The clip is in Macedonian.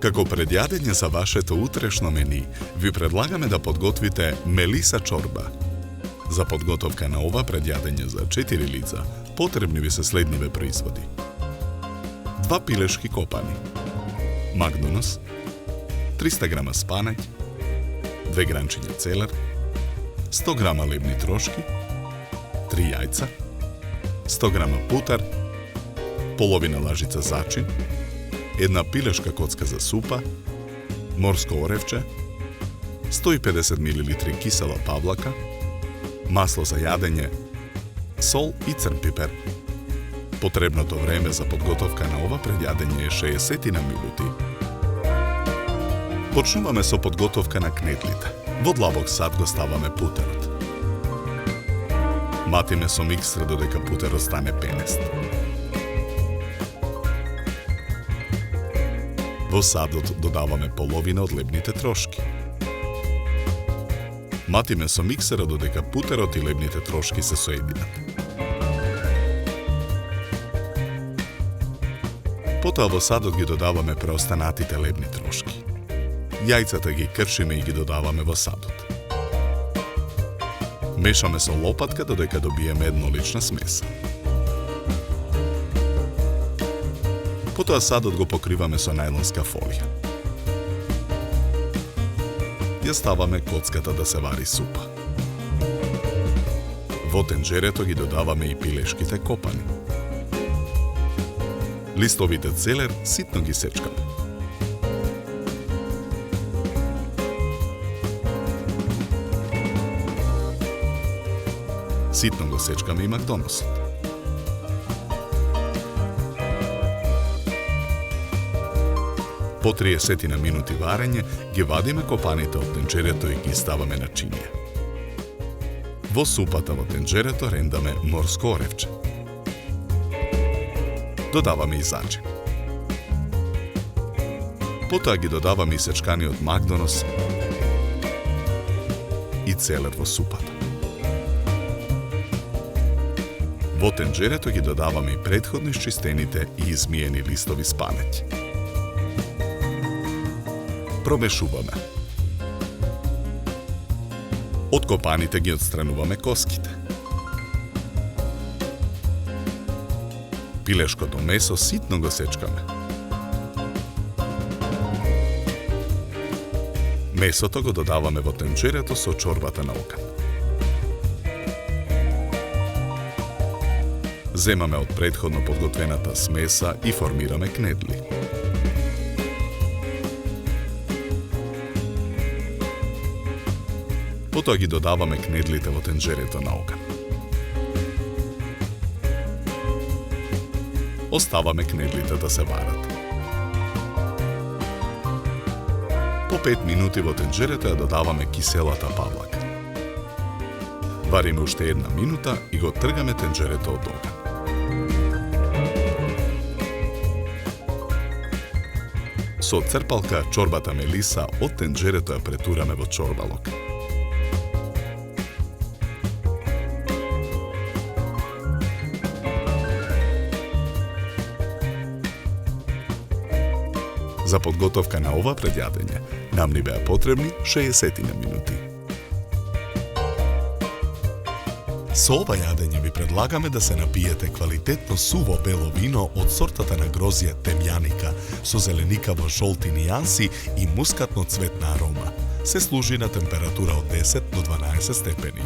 Како предјадење за вашето утрешно мени, ви предлагаме да подготвите мелиса чорба. За подготовка на ова предјадење за 4 лица, потребни ви се следниве производи. 2 пилешки копани, Макдонос, 300 грама спанаќ, 2 гранчиња целер, 100 грама лебни трошки, 3 јајца, 100 грама путар, половина лажица зачин, 1 пилешка коцка за супа, морско оревче, 150 мл кисела павлака, масло за јадење, сол и црн пипер. Потребното време за подготовка на ова предјадење е 60 минути. Почнуваме со подготовка на кнедлите. Во длабок сад го ставаме путерот. Матиме со миксер додека путерот стане пенест. Во садот додаваме половина од лебните трошки. Матиме со миксерот додека путерот и лебните трошки се соединат. Потоа во садот ги додаваме преостанатите лебни трошки. Јајцата ги кршиме и ги додаваме во садот. Мешаме со лопатка додека добиеме еднолична смеса. Потоа садот го покриваме со најлонска фолија. Ја ставаме коцката да се вари супа. Во тенџерето ги додаваме и пилешките копани. Листовите целер ситно ги сечкаме. Ситно го сечкаме и макдоносот. По 30 минути варење ги вадиме копаните од тенџерето и ги ставаме на чинија. Во супата во тенџерето рендаме морско оревче. Додаваме и зачин. Потоа ги додаваме и сечканиот макдонос и целер во супата. Во тенџерето ги додаваме и претходно исчистените и измиени листови спанаќ. Промешуваме. Од копаните ги отстрануваме коските. Пилешкото месо ситно го сечкаме. Месото го додаваме во тенџерето со чорбата на оган. Земаме од претходно подготвената смеса и формираме кнедли. Потоа ги додаваме кнедлите во тенџерето на оган. Оставаме кнедлите да се варат. По 5 минути во тенџерето ја додаваме киселата павлака. Вариме уште 1 минута и го тргаме тенџерето од оган. Со црпалка чорбата мелиса од тенџерето ја претураме во чорбалок. За подготовка на ова предјадење нам ни беа потребни 60 минути. Со ова јадење ви предлагаме да се напиете квалитетно суво бело вино од сортата на грозје темјаника со зеленикаво жолти нијанси и мускатно цветна арома. Се служи на температура од 10 до 12 степени.